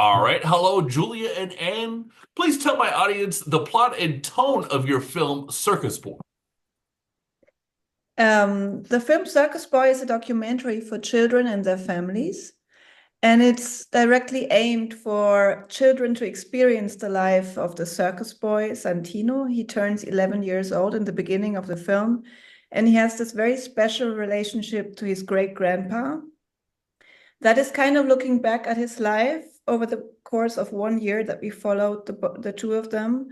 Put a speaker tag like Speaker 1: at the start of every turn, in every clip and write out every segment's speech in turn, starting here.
Speaker 1: All right. Hello, Julia and Anne. Please tell my audience the plot and tone of your film Circusboy.
Speaker 2: The film Circusboy is a documentary for children and their families, and it's directly aimed for children to experience the life of the circus boy, Santino. He turns 11 years old in the beginning of the film, and he has this very special relationship to his great-grandpa. That is kind of looking back at his life over the course of 1 year that we followed the two of them.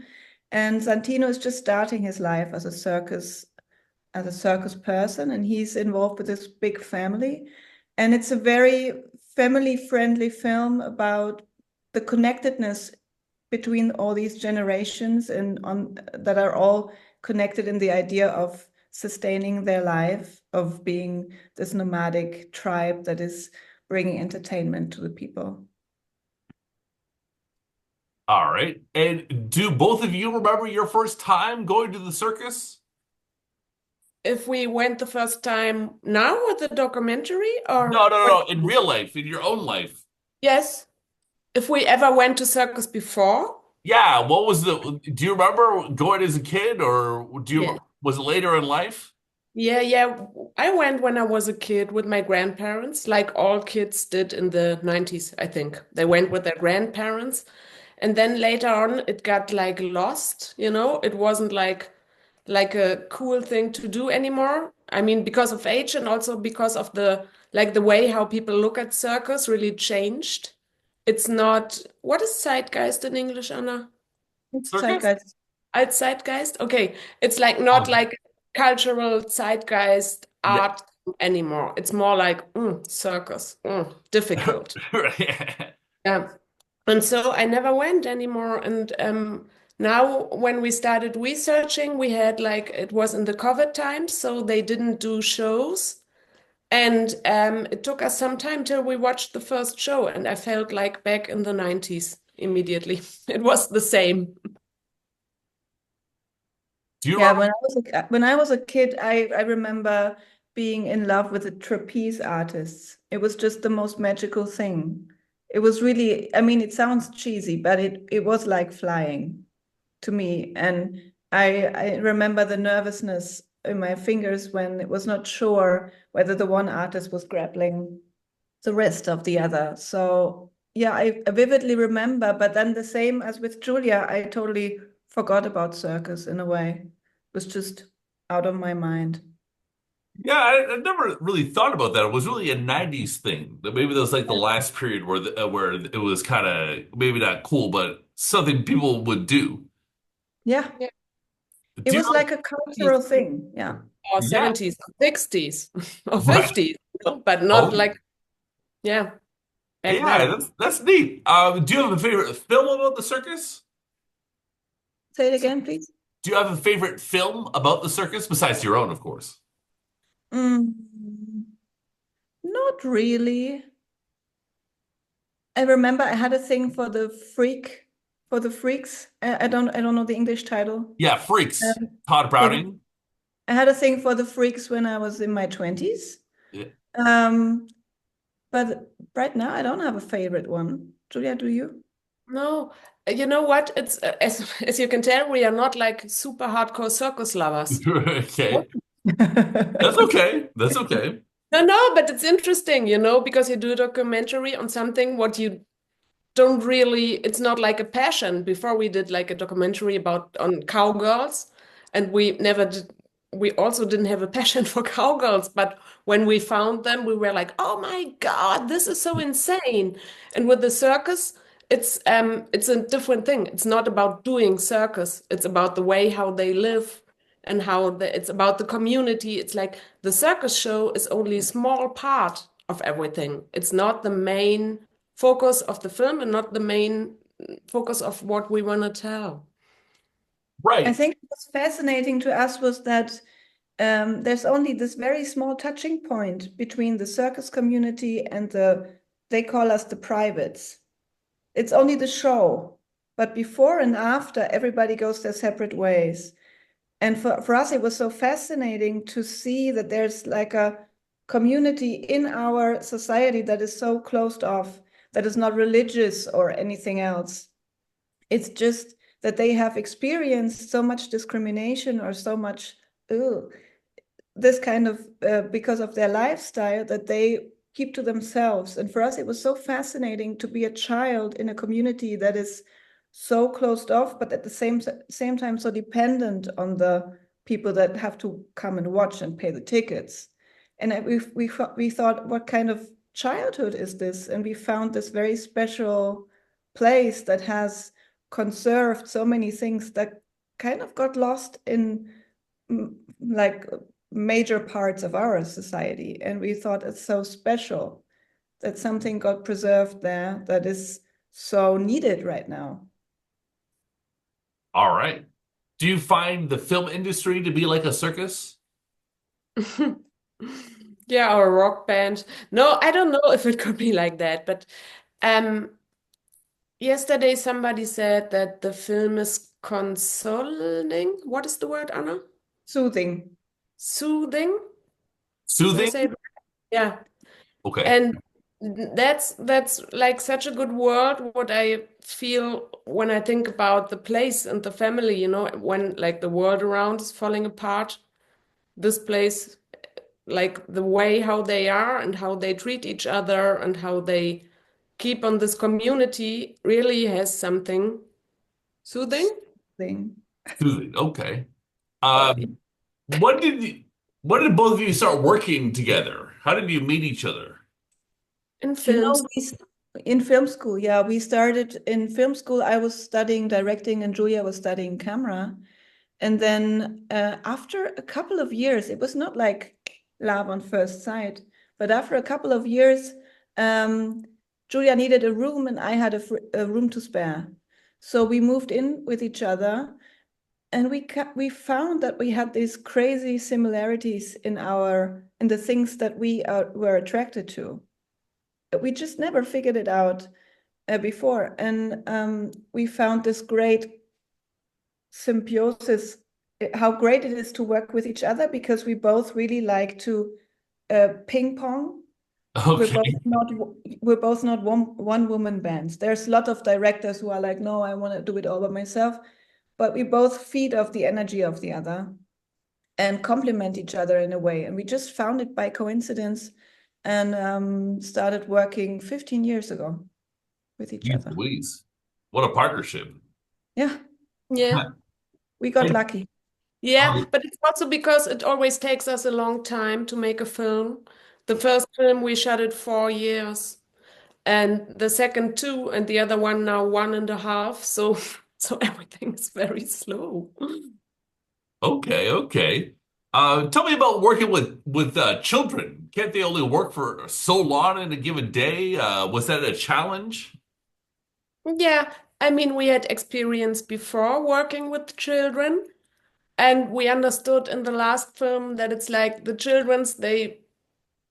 Speaker 2: And Santino is just starting his life as a circus person, and he's involved with this big family. And it's a very family-friendly film about the connectedness between all these generations and on that are all connected in the idea of sustaining their life, of being this nomadic tribe that is bringing entertainment to the people.
Speaker 1: All right. And do both of you remember your first time going to the circus?
Speaker 3: If we went the first time now with the documentary
Speaker 1: No,
Speaker 3: or
Speaker 1: no,
Speaker 3: what?
Speaker 1: no, no. In real life, in your own life.
Speaker 3: Yes, if we ever went to circus before.
Speaker 1: Yeah. Do you remember going as a kid or
Speaker 3: Yeah.
Speaker 1: was it later in life?
Speaker 3: Yeah. I went when I was a kid with my grandparents, like all kids did in the 90s, I think. They went with their grandparents. And then later on it got like lost, you know? It wasn't like a cool thing to do anymore. I mean, because of age and also because of the way how people look at circus really changed. It's not, what is zeitgeist in English, Anna?
Speaker 2: It's
Speaker 1: Circus?
Speaker 2: zeitgeist.
Speaker 3: Als Zeitgeist? Okay. It's like not
Speaker 1: Um,
Speaker 3: like cultural zeitgeist
Speaker 1: yeah.
Speaker 3: art anymore. It's more like circus. Difficult. Yeah. And so I never went anymore. And now when we started researching, we had like it was in the COVID times, so they didn't do shows. And it took us some time till we watched the first show, and I felt like back in the 90s immediately. It was the same.
Speaker 1: Do you
Speaker 2: Yeah,
Speaker 1: remember?
Speaker 2: when I was a kid, I remember being in love with the trapeze artists. It was just the most magical thing. It was really, I mean, it sounds cheesy, but it was like flying to me. And I remember the nervousness in my fingers when it was not sure whether the one artist was grappling the rest of the other. So yeah, I vividly remember, but then the same as with Julia, I totally forgot about circus in a way. It was just out of my mind.
Speaker 1: Yeah, I never really thought about that. It was really a 90s thing. That maybe that was like the
Speaker 2: Yeah.
Speaker 1: last period where it was kind of maybe not cool, but something people would do.
Speaker 2: Yeah,
Speaker 3: Yeah.
Speaker 2: it
Speaker 1: Do you
Speaker 2: was like a cultural thing. Yeah.
Speaker 3: Or
Speaker 1: Yeah,
Speaker 3: 70s, 60s, or
Speaker 1: right.
Speaker 3: 50s, but not
Speaker 1: Oh,
Speaker 3: like, yeah, back
Speaker 1: yeah,
Speaker 3: then.
Speaker 1: that's neat. Do you have a favorite film about the circus?
Speaker 2: Say it again, please.
Speaker 1: Do you have a favorite film about the circus besides your own, of course?
Speaker 2: Mm, not really. I remember I had a thing for for the freaks. I don't know the English title.
Speaker 1: Yeah, Freaks.
Speaker 2: Um,
Speaker 1: Todd
Speaker 2: for the
Speaker 1: Browning.
Speaker 2: I had a thing for the freaks when I was in my 20s.
Speaker 1: Yeah.
Speaker 2: Um, but right now I don't have a favorite one. Julia, do you?
Speaker 3: No, you know what? It's as you can tell, we are not like super hardcore circus lovers.
Speaker 1: Okay. That's okay. That's okay.
Speaker 3: No, but it's interesting, you know, because you do a documentary on something what you don't really, it's not like a passion. Before we did like a documentary about on cowgirls, and we never did, we also didn't have a passion for cowgirls, but when we found them, we were like, oh my God, this is so insane. And with the circus, it's a different thing. It's not about doing circus. It's about the way how they live and it's about the community. It's like the circus show is only a small part of everything. It's not the main focus of the film and not the main focus of what we want to tell.
Speaker 2: I
Speaker 1: Right.
Speaker 2: think what's fascinating to us was that there's only this very small touching point between the circus community and they call us the privates. It's only the show, but before and after, everybody goes their separate ways. And for us, it was so fascinating to see that there's like a community in our society that is so closed off, that is not religious or anything else. It's just that they have experienced so much discrimination or so much this kind of because of their lifestyle that they keep to themselves. And for us, it was so fascinating to be a child in a community that is so closed off, but at the same time so dependent on the people that have to come and watch and pay the tickets. And we thought, what kind of childhood is this? And we found this very special place that has conserved so many things that kind of got lost in like major parts of our society. And we thought it's so special that something got preserved there that is so needed right now.
Speaker 1: All right. Do you find the film industry to be like a circus?
Speaker 3: Yeah, or a rock band. No, I don't know if it could be like that, but um, yesterday somebody said that the film is consoling. What is the word, Anna?
Speaker 2: Soothing.
Speaker 3: Soothing? Do I
Speaker 1: Soothing?
Speaker 3: say it? Yeah.
Speaker 1: Okay.
Speaker 3: And that's like such a good word, what I feel when I think about the place and the family, when like the world around is falling apart, this place, like the way how they are and how they treat each other and how they keep on this community really has something soothing.
Speaker 2: Thing.
Speaker 1: Soothing. Okay.
Speaker 3: Uh,
Speaker 1: Um, when did you, when did both of you start working together? How did you meet each other?
Speaker 3: in
Speaker 2: You
Speaker 3: films.
Speaker 2: know, in film school, yeah, we started in film school. I was studying directing and Julia was studying camera. And then after a couple of years, it was not like love on first sight, but after a couple of years, Julia needed a room and I had a room to spare. So we moved in with each other and we found that we had these crazy similarities in the things that we were attracted to. We just never figured it out before. And we found this great symbiosis, how great it is to work with each other because we both really like to ping pong. We're both
Speaker 1: Okay.
Speaker 2: not we're both not one woman bands. There's a lot of directors who are like, no, I want to do it all by myself. But we both feed off the energy of the other and complement each other in a way. And we just found it by coincidence and started working 15 years ago with each
Speaker 1: You
Speaker 2: other.
Speaker 1: please. What a partnership.
Speaker 2: Yeah,
Speaker 3: Yeah.
Speaker 2: we got
Speaker 1: And,
Speaker 2: lucky.
Speaker 3: Yeah, but it's also because it always takes us a long time to make a film. The first film we shot it 4 years, and the second two, and the other one now 1.5. So, so everything is very slow.
Speaker 1: okay, okay. Tell me about working with children. Can't they only work for so long in a given day? Was that a challenge?
Speaker 3: Yeah, I mean, we had experience before working with children, and we understood in the last film that it's like the children's, they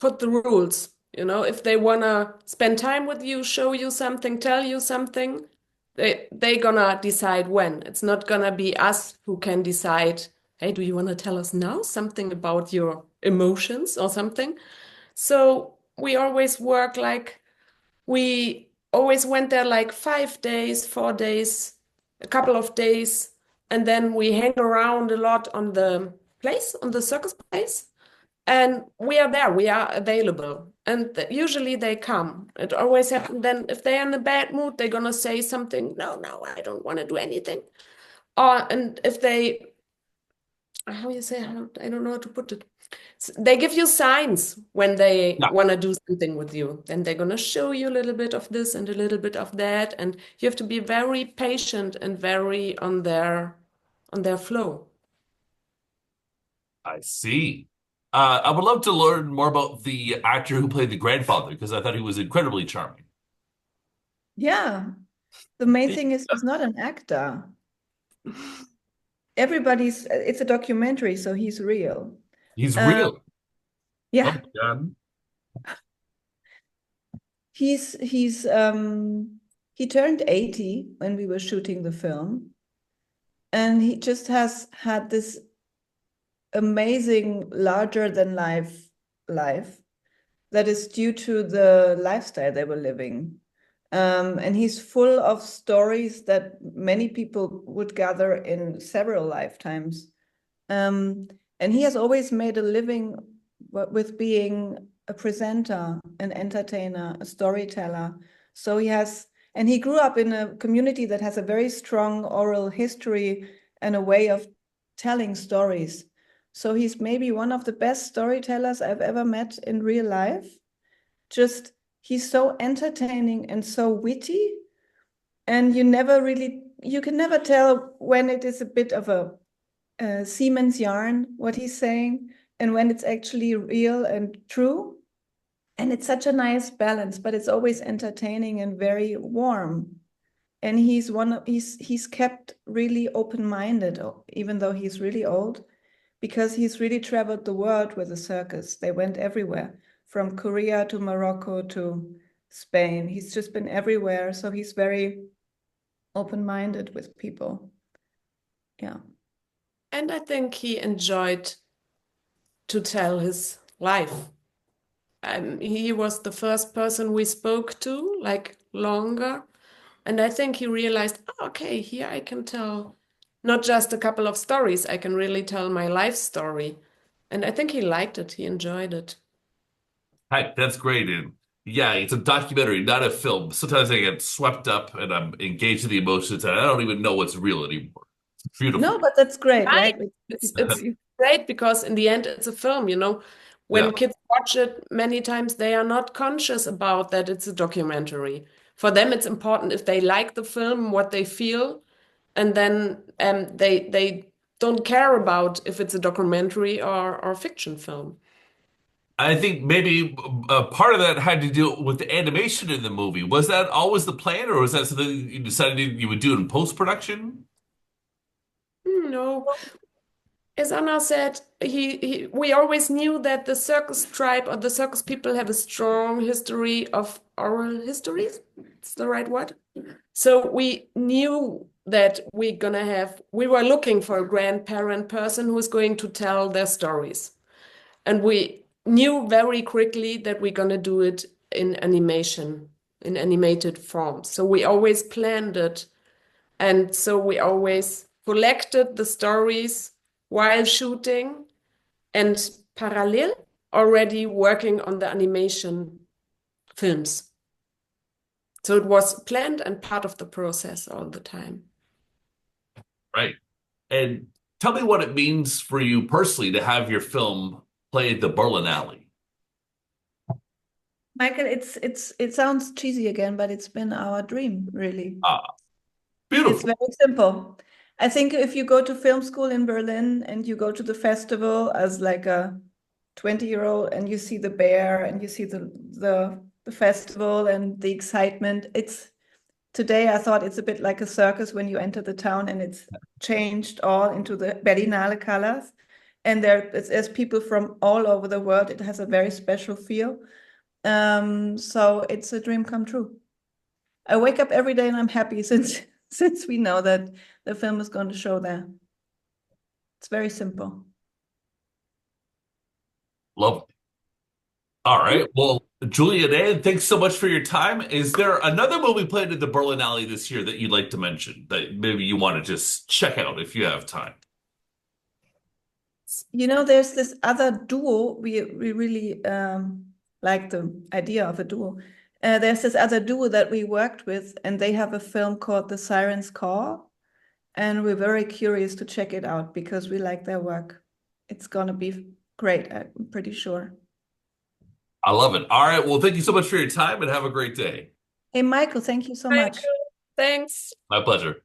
Speaker 3: put the rules. If they wanna spend time with you, show you something, tell you something, they gonna decide when. It's not gonna be us who can decide, hey, do you wanna tell us now something about your emotions or something? So we always work like we always went there like 5 days, 4 days, a couple of days, and then we hang around a lot on the place, on the circus place. And we are there, we are available. And usually they come. It always happens. Then if they're in a bad mood, they're gonna say something, no, no, I don't want to do anything. And if they, how you say, I don't know how to put it. They give you signs when they
Speaker 1: Yeah,
Speaker 3: want to do something with you. Then they're gonna show you a little bit of this and a little bit of that. And you have to be very patient and very on their flow.
Speaker 1: I see. I would love to learn more about the actor who played the grandfather because I thought he was incredibly charming.
Speaker 2: Yeah, the main thing is he's not an actor. It's a documentary, so he's real.
Speaker 1: He's
Speaker 2: Uh,
Speaker 1: real. Oh
Speaker 2: yeah,
Speaker 1: my God.
Speaker 2: he turned 80 when we were shooting the film, and he just has had this amazing larger than life that is due to the lifestyle they were living. And he's full of stories that many people would gather in several lifetimes. And he has always made a living with being a presenter, an entertainer, a storyteller. So and he grew up in a community that has a very strong oral history and a way of telling stories. So he's maybe one of the best storytellers I've ever met in real life. Just he's so entertaining and so witty, and you can never tell when it is a bit of a Siemens yarn, what he's saying, and when it's actually real and true. And it's such a nice balance, but it's always entertaining and very warm. And he's kept really open-minded, even though he's really old, because he's really traveled the world with the circus. They went everywhere, from Korea to Morocco to Spain. He's just been everywhere. So he's very open-minded with people. Yeah.
Speaker 3: And I think he enjoyed to tell his life. He was the first person we spoke to, like longer. And I think he realized, oh, okay, here I can tell not just a couple of stories, I can really tell my life story. And I think he liked it, he enjoyed it.
Speaker 1: Heck, that's great. And yeah, it's a documentary, not a film. Sometimes I get swept up and I'm engaged in the emotions and I don't even know what's real anymore. It's beautiful.
Speaker 2: No, but that's great,
Speaker 3: Right.
Speaker 2: right?
Speaker 3: It's great because in the end it's a film, you know.
Speaker 1: Yeah.
Speaker 3: When kids watch it, many times they are not conscious about that it's a documentary. For them, it's important if they like the film, what they feel, and then they don't care about if it's a documentary or fiction film.
Speaker 1: I think maybe part of that had to do with the animation in the movie. Was that always the plan, or was that something you decided you would do in post-production?
Speaker 3: No, as Anna said, we always knew that the circus tribe or the circus people have a strong history of oral histories. It's the right word. So we knew that we were looking for a grandparent person who is going to tell their stories. And we knew very quickly that we're going to do it in animation, in animated form. So we always planned it. And so we always collected the stories while shooting and parallel already working on the animation films. So it was planned and part of the process all the time.
Speaker 1: Right. And tell me what it means for you personally to have your film play at the Berlinale.
Speaker 2: Michael, it sounds cheesy again, but it's been our dream, really.
Speaker 1: Ah,
Speaker 2: It's
Speaker 1: beautiful.
Speaker 2: very simple. I think if you go to film school in Berlin and you go to the festival as like a 20-year-old and you see the bear and you see the festival and the excitement, today I thought it's a bit like a circus when you enter the town and it's changed all into the Berlinale colors. And there's people from all over the world. It has a very special feel. So it's a dream come true. I wake up every day and I'm happy since we know that the film is going to show there. It's very simple.
Speaker 1: Lovely. All right. Well, Julia and Ann, thanks so much for your time. Is there another movie played at the Berlinale this year that you'd like to mention that maybe you want to just check out if you have time?
Speaker 2: There's this other duo. We really like the idea of a duo. There's this other duo that we worked with, and they have a film called The Siren's Call, and we're very curious to check it out because we like their work. It's gonna be great, I'm pretty sure.
Speaker 1: I love it. All right. Well, thank you so much for your time and have a great day.
Speaker 2: Hey, Michael, thank you so
Speaker 3: Thank
Speaker 2: much.
Speaker 3: you. Thanks.
Speaker 1: My pleasure.